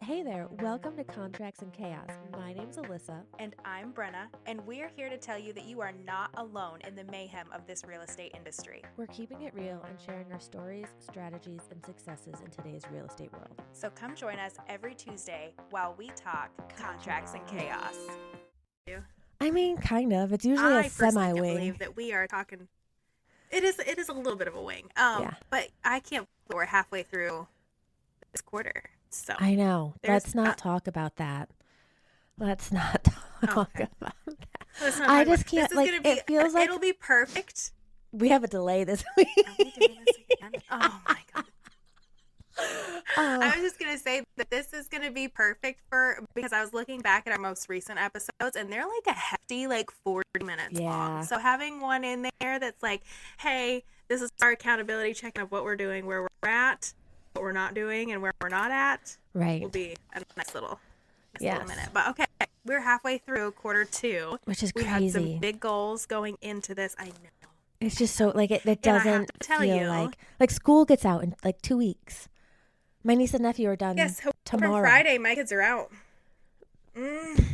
Hey there, welcome to Contracts and Chaos. My name's Alyssa. And I'm Brenna, and we're here to tell you that you are not alone in the mayhem of this real estate industry. We're keeping it real and sharing our stories, strategies, and successes in today's real estate world. So come join us every Tuesday while we talk contracts and chaos. I mean, kind of. It's usually a semi-wing. I believe that we are talking. It is a little bit of a wing. But I can't believe we're halfway through this quarter. So I know. Let's not talk about that. Let's not talk about that. I just can't. It feels like it'll be perfect. We have a delay this week. Are we doing this again? Oh my god. I was just gonna say that this is gonna be perfect because I was looking back at our most recent episodes and they're like a hefty 40 minutes long. So having one in there that's like, hey, this is our accountability check of what we're doing, where we're at, what we're not doing, and where we're not at, will be a nice little minute. But okay, we're halfway through quarter two, which is crazy. We had some big goals going into this. I know. It's just so it doesn't feel like school gets out in 2 weeks. My niece and nephew are done tomorrow. Friday, my kids are out. Isn't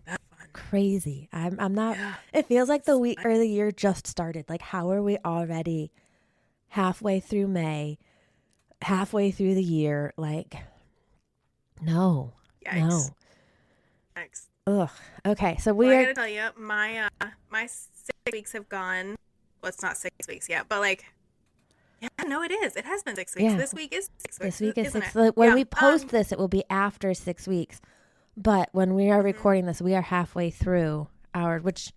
that fun? Crazy. I'm not. Yeah. It feels like the week or the year just started. Like, how are we already halfway through May, halfway through the year? No. Yikes. No. Yikes. Ugh. Okay, so I gotta tell you, my 6 weeks have gone. Well, it's not 6 weeks yet, but yeah, no, it is. It has been 6 weeks. Yeah. This week is 6 weeks. This week is 6 weeks. When we post this, it will be after 6 weeks. But when we are recording this, we are halfway through which,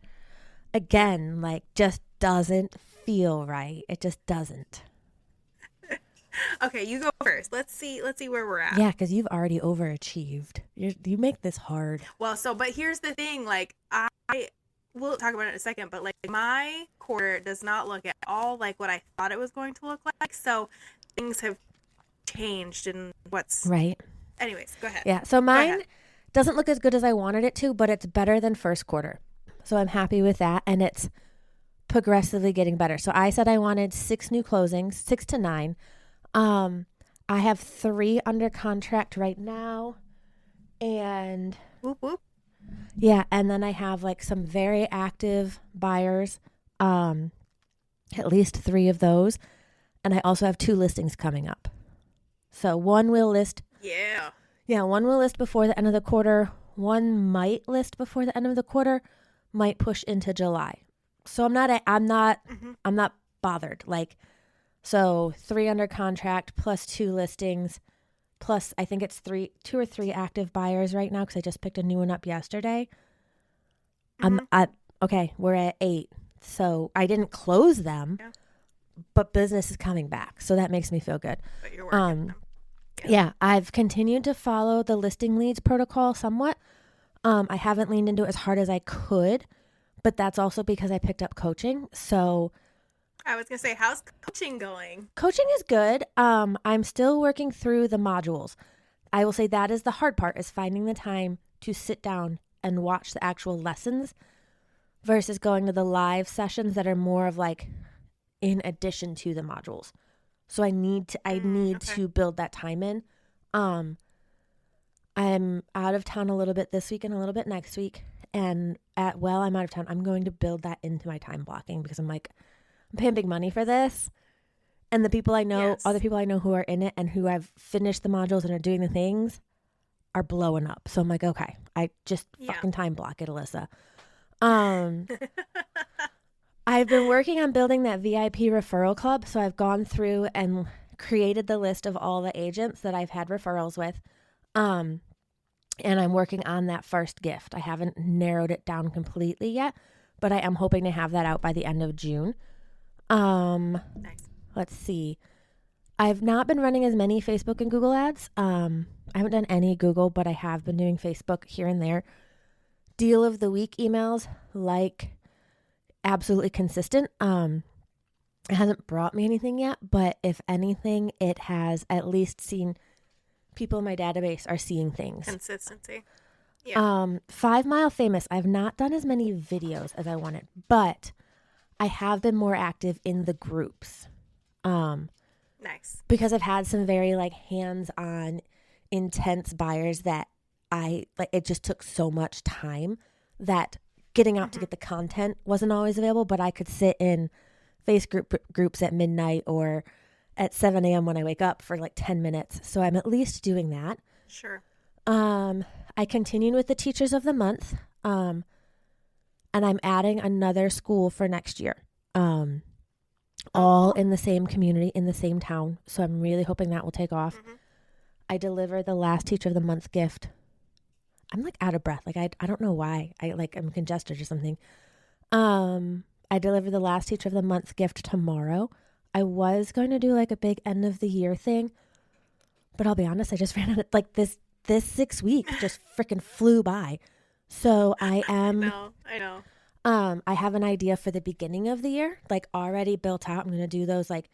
again, just doesn't feel right. It just doesn't. Okay, you go first. Let's see where we're at. Yeah, because you've already overachieved. You make this hard. Well, but here's the thing. We'll talk about it in a second, but my quarter does not look at all like what I thought it was going to look like. So things have changed in what's right. Anyways, go ahead. Yeah. So mine doesn't look as good as I wanted it to, but it's better than first quarter. So I'm happy with that. And it's progressively getting better. So I said I wanted 6 new closings, 6 to 9. I have 3 under contract right now. And whoop, whoop. Yeah, and then I have some very active buyers, at least 3 of those, and I also have 2 listings coming up. So one will list. Yeah, one will list before the end of the quarter. One might list before the end of the quarter, might push into July. So I'm not bothered. So 3 under contract plus 2 listings. Plus, I think it's 2 or 3 active buyers right now because I just picked a new one up yesterday. Mm-hmm. We're at 8. So I didn't close them, but business is coming back. So that makes me feel good. But you're working them. Yeah, I've continued to follow the listing leads protocol somewhat. I haven't leaned into it as hard as I could, but that's also because I picked up coaching. So I was going to say, how's coaching going? Coaching is good. I'm still working through the modules. I will say that is the hard part, is finding the time to sit down and watch the actual lessons versus going to the live sessions that are more of in addition to the modules. So I need to build that time in. I'm out of town a little bit this week and a little bit next week. And I'm out of town. I'm going to build that into my time blocking because I'm paying big money for this. And the people I know, other people I know who are in it and who have finished the modules and are doing the things are blowing up. So I'm okay, I just fucking time block it, Alyssa. I've been working on building that VIP referral club. So I've gone through and created the list of all the agents that I've had referrals with. And I'm working on that first gift. I haven't narrowed it down completely yet, but I am hoping to have that out by the end of June. Nice. Let's see. I've not been running as many Facebook and Google ads. I haven't done any Google, but I have been doing Facebook here and there. Deal of the week emails, absolutely consistent. It hasn't brought me anything yet, but if anything, it has at least seen people in my database are seeing things. Consistency. Yeah. 5 Mile Famous. I've not done as many videos as I wanted, but I have been more active in the groups. Nice. Because I've had some very hands-on intense buyers that it just took so much time that getting out to get the content wasn't always available, but I could sit in groups at midnight or at 7 a.m. when I wake up for like 10 minutes. So I'm at least doing that. Sure. I continued with the Teachers of the Month, and I'm adding another school for next year, all in the same community, in the same town. So I'm really hoping that will take off. I delivered the last Teacher of the Month gift. I'm like out of breath. Like I don't know why. I'm congested or something. I delivered the last Teacher of the Month gift tomorrow. I was going to do like a big end of the year thing, but I'll be honest, I just ran out of like this 6 weeks just freaking flew by. So I know. I have an idea for the beginning of the year, like already built out. I'm going to do those like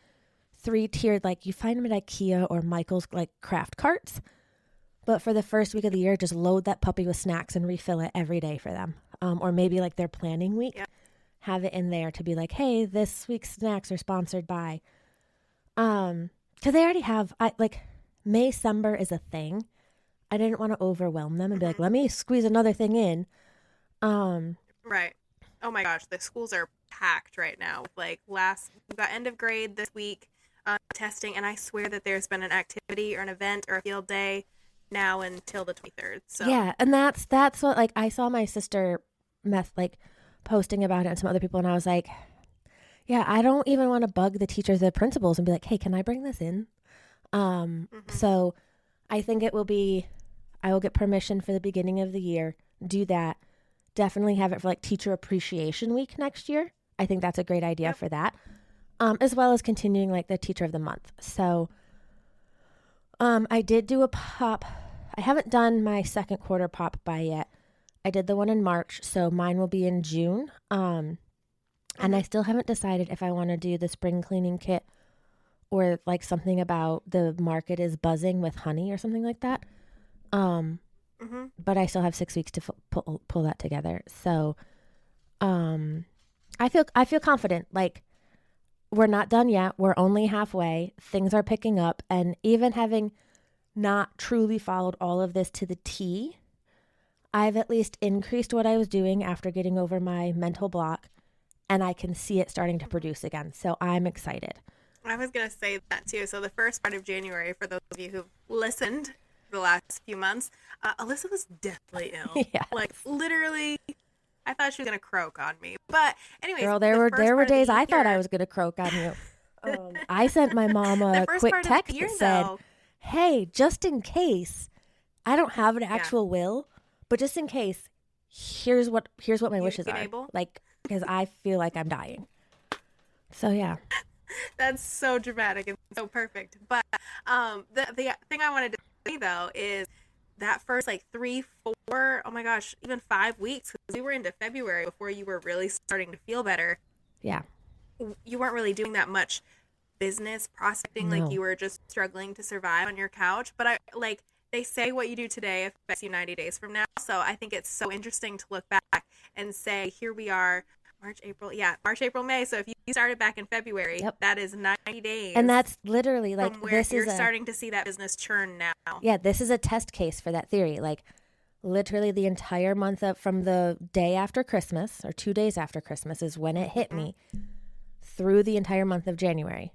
3-tiered, like you find them at IKEA or Michael's like craft carts. But for the first week of the year, just load that puppy with snacks and refill it every day for them. Or maybe like their planning week, have it in there to be like, hey, this week's snacks are sponsored by. Because they already have, May-Cember is a thing. I didn't want to overwhelm them and be like, let me squeeze another thing in. Right. Oh my gosh, the schools are packed right now. Like we've got end of grade this week, testing, and I swear that there's been an activity or an event or a field day now until the 23rd. So yeah, and that's what like I saw my sister posting about it and some other people, and I was like, yeah, I don't even want to bug the teachers, the principals, and be like, hey, can I bring this in? So I think I will get permission for the beginning of the year, do that, definitely have it for like Teacher Appreciation Week next year. I think that's a great idea for that, as well as continuing like the Teacher of the Month. So I did do a pop. I haven't done my second quarter pop by yet. I did the one in March, so mine will be in June. And I still haven't decided if I want to do the spring cleaning kit or like something about the market is buzzing with honey or something like that. But I still have 6 weeks to pull that together. So I feel confident. Like we're not done yet. We're only halfway. Things are picking up, and even having not truly followed all of this to the T, I've at least increased what I was doing after getting over my mental block, and I can see it starting to produce again. So I'm excited. I was going to say that too. So the first part of January, for those of you who've listened the last few months, Alyssa was deathly ill. Yes. Like literally, I thought she was going to croak on me. But anyways, girl, there were days I thought I was going to croak on you. I sent my mom a quick text that said, hey, just in case, I don't have an actual will, but just in case, here's what my wishes are. Like, because I feel like I'm dying. So yeah. That's so dramatic and so perfect. But the thing I wanted to say though is that first like 3, 4, oh my gosh, even 5 weeks, because we were into February before you were really starting to feel better. Yeah. You weren't really doing that much business prospecting. No. Like you were just struggling to survive on your couch. But they say what you do today affects you 90 days from now. So I think it's so interesting to look back and say, here we are, March, April, May. So if you started back in February, that is 90 days. And that's literally like, from where you're starting to see that business churn now. Yeah, this is a test case for that theory. Like literally the entire month from the day after Christmas or 2 days after Christmas is when it hit me through the entire month of January.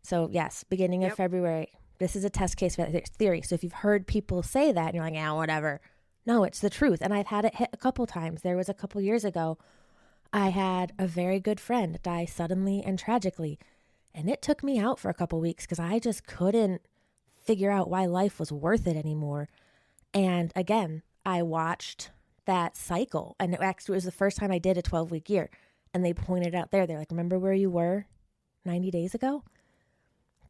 So yes, beginning of February, this is a test case for that theory. So if you've heard people say that and you're like, yeah, whatever. No, it's the truth. And I've had it hit a couple times. There was a couple years ago, I had a very good friend die suddenly and tragically. And it took me out for a couple weeks because I just couldn't figure out why life was worth it anymore. And again, I watched that cycle. And it actually was the first time I did a 12-week year. And they pointed out there, they're like, remember where you were 90 days ago?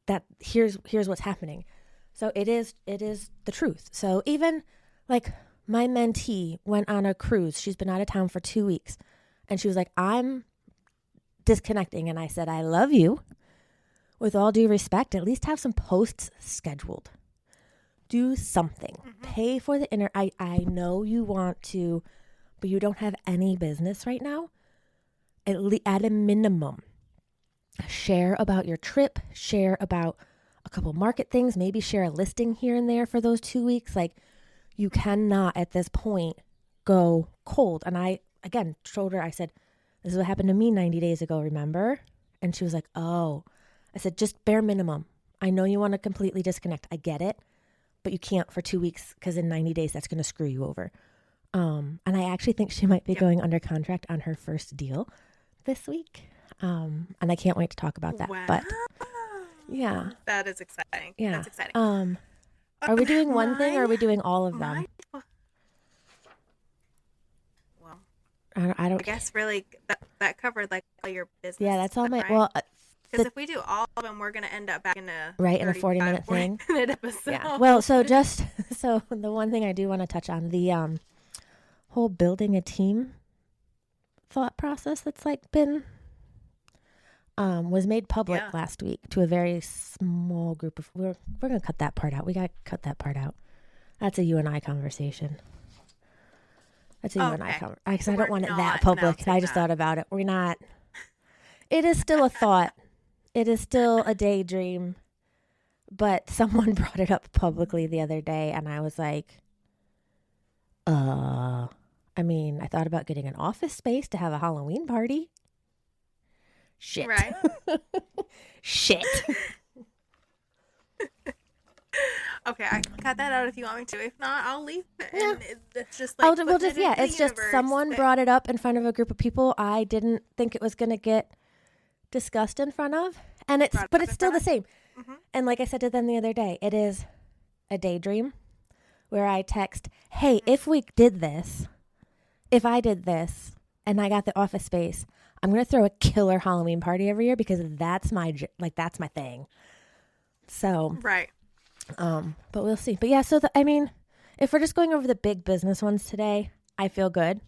That here's what's happening. So it is the truth. So even like my mentee went on a cruise. She's been out of town for 2 weeks. And she was like, I'm disconnecting. And I said, I love you. With all due respect, at least have some posts scheduled. Do something. Pay for the I know you want to, but you don't have any business right now. At a minimum, share about your trip. Share about a couple market things, maybe share a listing here and there for those 2 weeks. Like, you cannot at this point go cold. And I, again, told her, I said, this is what happened to me 90 days ago, remember? And she was like, oh. I said, just bare minimum. I know you want to completely disconnect. I get it. But you can't for 2 weeks because in 90 days, that's going to screw you over. And I actually think she might be going under contract on her first deal this week. And I can't wait to talk about that. Wow. But yeah. That is exciting. Yeah. That's exciting. Are we doing one thing or are we doing all of them? Well, I don't. I guess really that covered like all your business. Yeah, that's all my. Right? Well, because if we do all of them, we're going to end up back in a in a 40-minute thing. 40-minute episode. Yeah. Well, so the one thing I do want to touch on, the whole building a team thought process that's like been was made public last week to a very small group of. We're gonna cut that part out. We gotta cut that part out. That's a you and I conversation. That's a you and I conversation. Because I don't want it that public. I just thought about it. We're not. It is still a thought. It is still a daydream. But someone brought it up publicly the other day, and I was like, I mean, I thought about getting an office space to have a Halloween party. Shit. Right. Shit. Okay, I can cut that out if you want me to. If not, I'll leave it. Yeah. And it's just like it's just someone brought it up in front of a group of people I didn't think it was going to get discussed in front of. And it's still the same. Mm-hmm. And like I said to them the other day, it is a daydream where I text, hey, if I did this and I got the office space, I'm going to throw a killer Halloween party every year because that's my thing. So, right. But we'll see. But yeah, so if we're just going over the big business ones today, I feel good.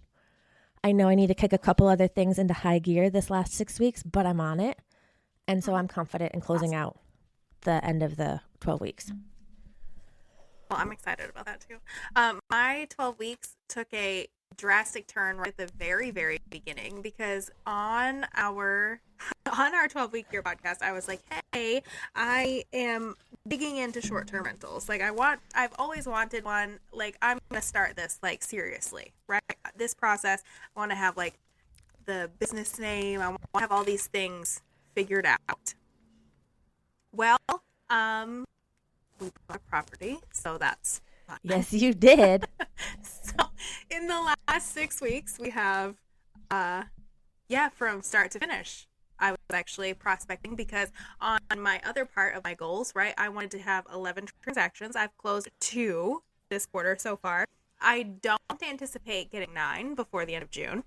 I know I need to kick a couple other things into high gear this last 6 weeks, but I'm on it. And so I'm confident in closing out the end of the 12 weeks. Well, I'm excited about that too. My 12 weeks took a drastic turn right at the very, very beginning because on our 12-week year podcast, I was like, hey, I am digging into short-term rentals. Like I've always wanted one. Like I'm going to start this like seriously, right? This process, I want to have like the business name. I want to have all these things figured out. Well, we bought a property, so that's fun. Yes, you did. So in the last 6 weeks, we have, from start to finish. I was actually prospecting because on my other part of my goals, right, I wanted to have 11 transactions. I've closed 2 this quarter so far. I don't anticipate getting 9 before the end of June.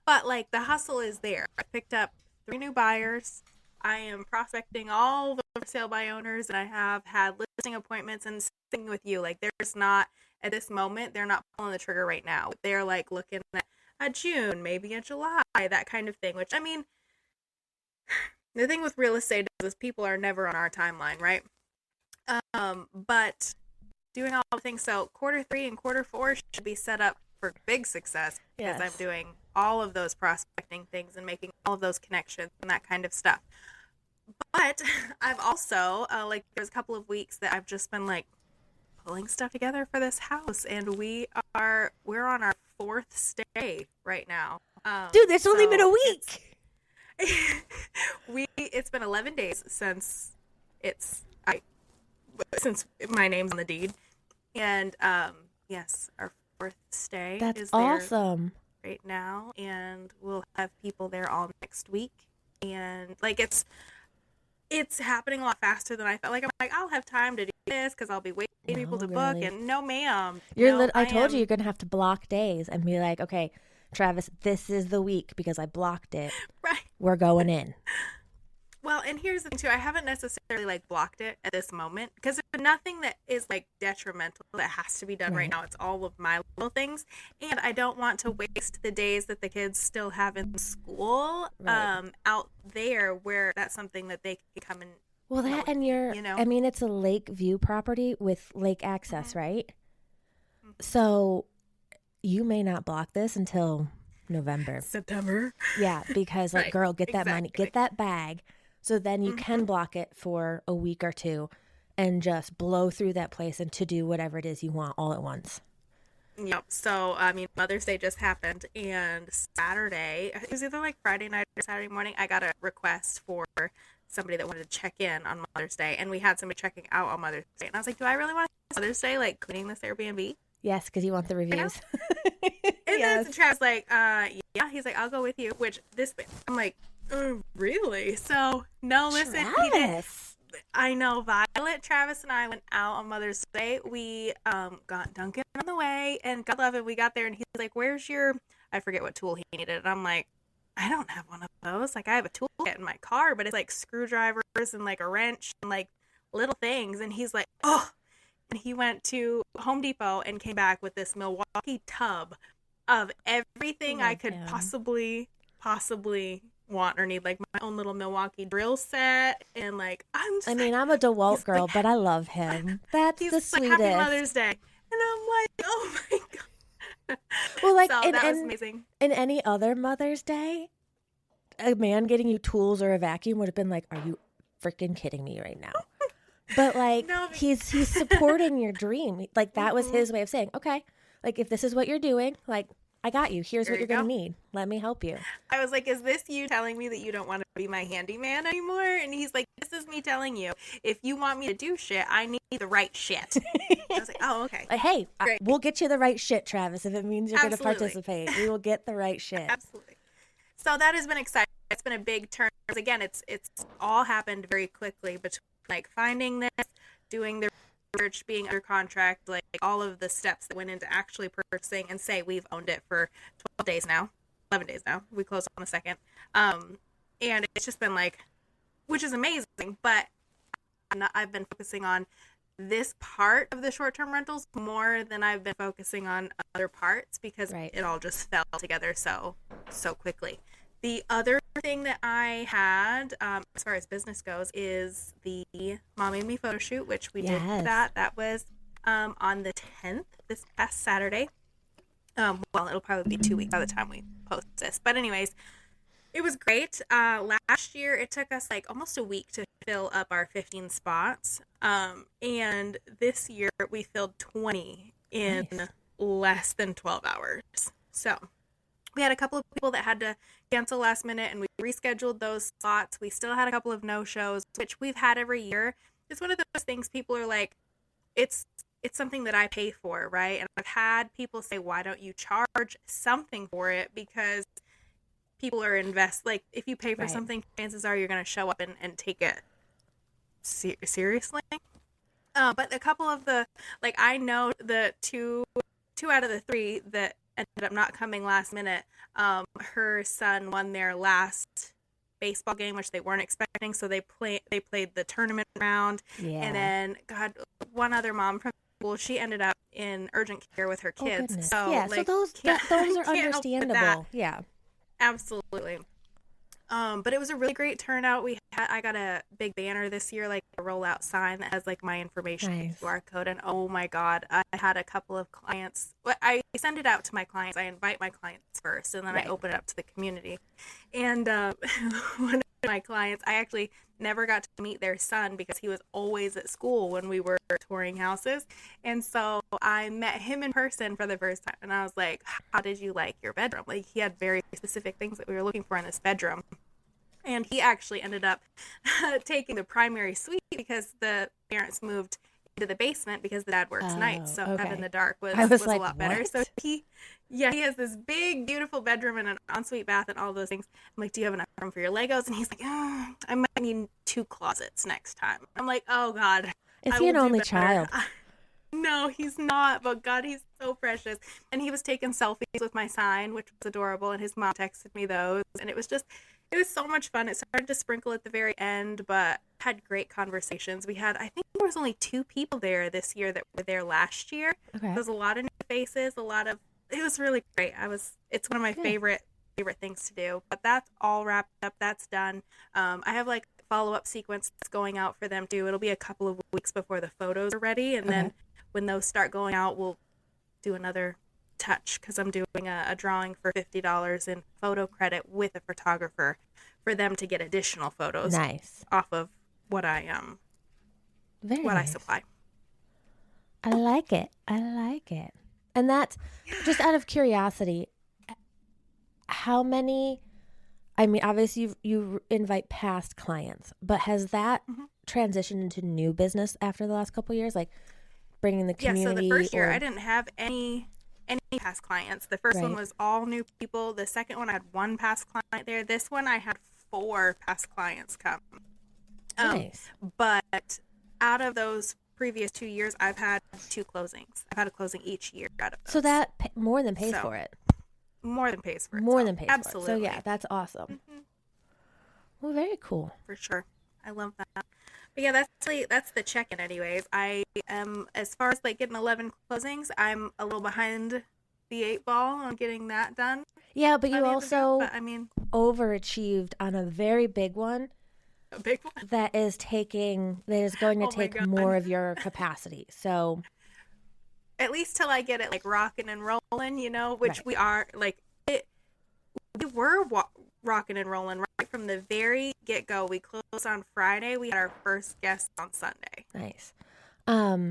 But, like, the hustle is there. I picked up 3 new buyers. I am prospecting all the for sale by owners, and I have had listing appointments and sitting with you. Like, there's not, at this moment, they're not pulling the trigger right now. They're, like, looking at a June, maybe a July, that kind of thing, which, I mean, the thing with real estate is people are never on our timeline, right? But doing all the things, so quarter 3 and quarter 4 should be set up for big success because I'm doing all of those prospecting things and making all of those connections and that kind of stuff. But I've also, there's a couple of weeks that I've just been, like, pulling stuff together for this house, and we're on our 4th stay right now. Dude, it's only been a week. It's been 11 days since since my name's on the deed, and yes, our 4th stay. That's is there awesome right now, and we'll have people there all next week, and like it's happening a lot faster than I felt. Like I'm like I'll have time to do this because I'll be waiting for people to book, and no, ma'am. I told you you're gonna have to block days and be like, okay, Travis, this is the week because I blocked it. Right. We're going in. Well, and here's the thing too. I haven't necessarily like blocked it at this moment because there's nothing that is like detrimental that has to be done right now. It's all of my little things, and I don't want to waste the days that the kids still have in school out there where that's something that they can come and. Well, that and I mean, it's a lake view property with lake access, right? Mm-hmm. So you may not block this until November. September. Yeah, because like, girl, get that money, get that bag So then you Mm-hmm. can block it for a week or two and just blow through that place and to do whatever it is you want all at once. Yep. So, I mean, Mother's Day just happened, and Saturday, it was either like Friday night or Saturday morning, I got a request for somebody that wanted to check in on Mother's Day, and we had somebody checking out on Mother's Day. And I was like, do I really want to Mother's Day, like, cleaning this Airbnb Yes, because you want the right now? reviews. And then Yes. Travis like, yeah. He's like, I'll go with you, which this, I'm like, really? So, no, listen, he did. Travis. I know Violet, Travis, and I went out on Mother's Day. We got Duncan on the way, and God love it, we got there, and he's like, "Where's your?" I forget what tool he needed, and I'm like, "I don't have one of those. Like, I have a toolkit in my car, but it's like screwdrivers and like a wrench and like little things." And he's like, "Oh!" And he went to Home Depot and came back with this Milwaukee tub of everything I Love could him. possibly want or need, like my own little Milwaukee drill set, and like I'm I just mean, like, I'm a DeWalt he's like, girl, but I love him. That's he's the like, Happy sweetest. Mother's Day, and I'm like, oh my god. Well, like So that was amazing. in any other Mother's Day, a man getting you tools or a vacuum would have been like, "Are you freaking kidding me right now?" But like No, he's supporting your dream. Like that was mm-hmm. his way of saying, "Okay, like if this is what you're doing, like I got you. Here's There what you you're going go. to need. Let me help you." I was like, is this you telling me that you don't want to be my handyman anymore? And he's like, this is me telling you, if you want me to do shit, I need the right shit. I was like, oh, okay, Like, hey, great, we'll get you the right shit, Travis. If it means you're going to absolutely, participate, we will get the right shit. absolutely. So that has been exciting. It's been a big turn. Again, it's all happened very quickly between like finding this, doing the research, being under contract, like all of the steps that went into actually purchasing, and say we've owned it for 12 days now, 11 days now. We closed on the second. And it's just been like, which is amazing, but I've been focusing on this part of the short-term rentals more than I've been focusing on other parts because Right. it all just fell together so quickly. The other thing that I had, as far as business goes, is the Mom and Me photo shoot, which we did Yes. that. That was on the 10th, this past Saturday. Well, it'll probably be 2 weeks by the time we post this. But anyways, it was great. Last year, it took us like almost a week to fill up our 15 spots. And this year, we filled 20 in Nice. less than 12 hours. So we had a couple of people that had to cancel last minute, and we rescheduled those slots. We still had a couple of no-shows, which we've had every year. It's one of those things people are like, it's something that I pay for, right? And I've had people say, why don't you charge something for it? Because people are like if you pay for Right. something, chances are you're going to show up and take it seriously. But a couple of the, like, I know the two out of the three that ended up not coming last minute, her son won their last baseball game, which they weren't expecting, so they played the tournament round. Yeah. And then God, one other mom from school, she ended up in urgent care with her Oh, kids. goodness. So Yeah, like, so those are can't help with that. understandable. Yeah. Absolutely. But it was a really great turnout. I got a big banner this year, like a rollout sign that has like my information, Nice. QR code, and oh my God, I had a couple of clients. Well, I send it out to my clients. I invite my clients first, and then Right. I open it up to the community. And one of my clients, I actually never got to meet their son because he was always at school when we were touring houses. And so I met him in person for the first time, and I was like, how did you like your bedroom? Like, he had very specific things that we were looking for in this bedroom. And he actually ended up taking the primary suite because the parents moved into the basement because the dad works nights. So okay. having the dark was like, a lot better. what? So he has this big, beautiful bedroom and an ensuite bath and all those things. I'm like, do you have enough room for your Legos? And he's like, I might need 2 closets next time. I'm like, oh God. Is I he will an do only better. child? No, he's not. But God, he's so precious. And he was taking selfies with my sign, which was adorable. And his mom texted me those. And it was so much fun. It started to sprinkle at the very end, but had great conversations. I think there was only 2 people there this year that were there last year. Okay. There was a lot of new faces, it was really great. It's one of my Good. favorite things to do, but that's all wrapped up. That's done. I have like follow-up sequence that's going out for them too. It'll be a couple of weeks before the photos are ready. And then when those start going out, we'll do another touch because I'm doing a drawing for $50 in photo credit with a photographer for them to get additional photos Nice. off of what I Very what I nice. supply. I like it. I like it. And that's just out of curiosity, how many, I mean, obviously you invite past clients, but has that transitioned into new business after the last couple of years? Like bringing the community? Yeah, so the first year I didn't have any past clients. The first one was all new people. The second one I had one past client there. This one I had 4 past clients come. Nice. But out of those previous 2 years, I've had 2 closings. I've had a closing each year out of those. So that more than pays for it. More than pays for it. More than pays absolutely. for it. So yeah, that's awesome. Well, very cool. For sure. I love that. But yeah, that's the check-in anyways. I am, as far as like getting 11 closings, I'm a little behind the 8 ball on getting that done. Yeah, but you also overachieved on a very big one. A big one? That is going to take more of your capacity. So at least till I get it like rocking and rolling, which we are like we were rocking and rolling right from the very get-go. We closed on Friday. We had our first guest on Sunday. Nice.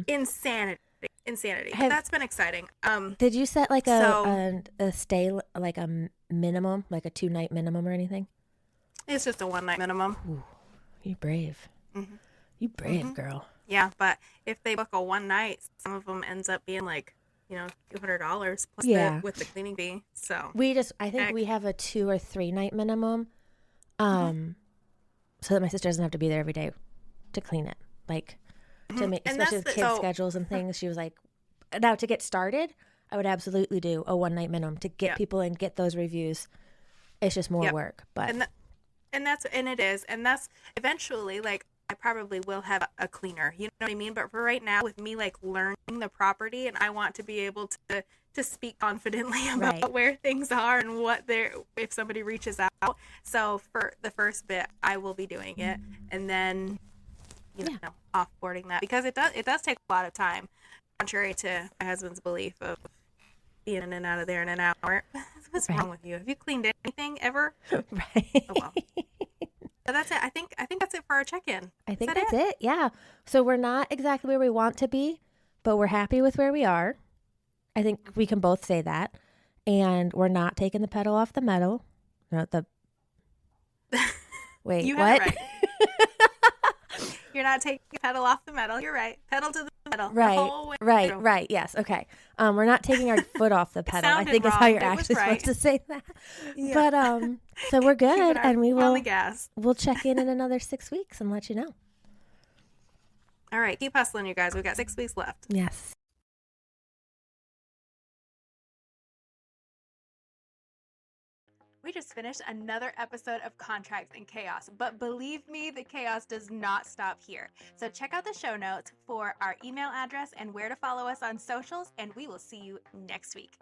Insanity. That's been exciting. Did you set like a stay, like a minimum, like a 2-night minimum or anything? It's just a 1-night minimum. Ooh, you brave. Mm-hmm. You brave girl. Yeah, but if they book a 1 night, some of them ends up being like, $200 plus with the cleaning fee. So I think we have a 2 or 3 night minimum, so that my sister doesn't have to be there every day to clean it, like to make, especially with kids' schedules and things. She was like, now to get started, I would absolutely do a 1 night minimum to get people and get those reviews. It's just more work, but and that's eventually like. I probably will have a cleaner, you know what I mean? But for right now, with me like learning the property, and I want to be able to speak confidently about where things are and what if somebody reaches out. So for the first bit, I will be doing it, and then offboarding that, because it does take a lot of time, contrary to my husband's belief of being in and out of there in an hour. What's wrong with you? Have you cleaned anything ever? Right. Oh well. So that's it. I think that's it for our check-in. I think that's it. Yeah. So we're not exactly where we want to be, but we're happy with where we are. I think we can both say that. And we're not taking the pedal off the metal. No, Wait, you what? Have it right. You're not taking the pedal off the metal. You're right. Pedal to the metal. Right. The whole way through. Right. Yes. Okay. We're not taking our foot off the pedal. I think is how you're actually supposed to say that. Yeah. But so we're good, and we will on the gas. We'll check in another 6 weeks and let you know. All right, keep hustling, you guys. We've got 6 weeks left. Yes. We just finished another episode of Contracts and Chaos, but believe me, the chaos does not stop here. So check out the show notes for our email address and where to follow us on socials, and we will see you next week.